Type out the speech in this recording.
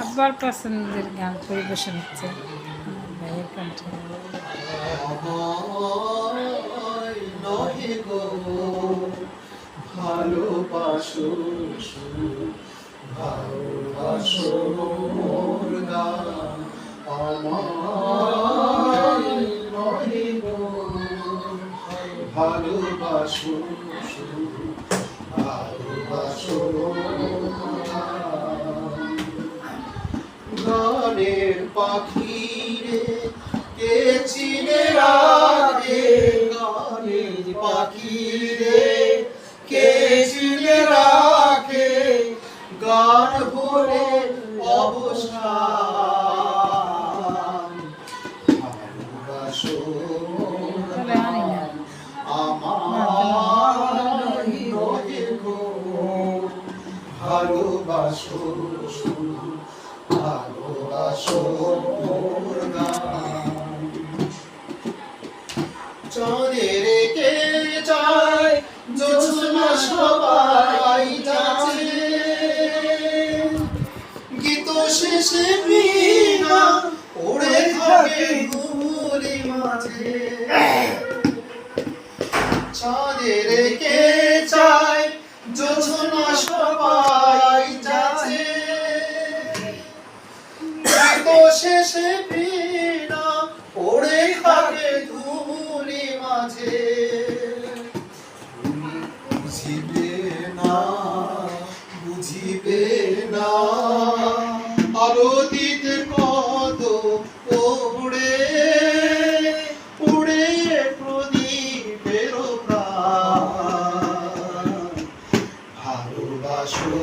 আব্বার পছন্দের গান পরিবেশন হচ্ছে আমার ভাইয়ের কণ্ঠে। নহে গো ভালোবাসো ভালোবাসো মোর গান আমায় নহে গো ভালোবাসো ভালোবাসো গানের পাখি রে কে চিনে রাখে গানের পাখি রে কে চিনে রাখে গান বলে অবসান ভালোবাসো আমার নহে গো ভালোবাসো ভালোবাসো মোর গান চাঁদের কে চায় জোছনা সবাই যাচ্ছে গীত শেষে বিনা ওড়ে থাকে ধুলি মাঝে চাঁদের কে চায় জোছনা সবাই যাচ্ছে তো শেষে বিনা ওড়ে থাকে ধুলি মাঝে বুঝিবে না বুঝিবে না আলোদিত কত ওড়ে উড়ে প্রদীপের প্রাণ ভালোবাসো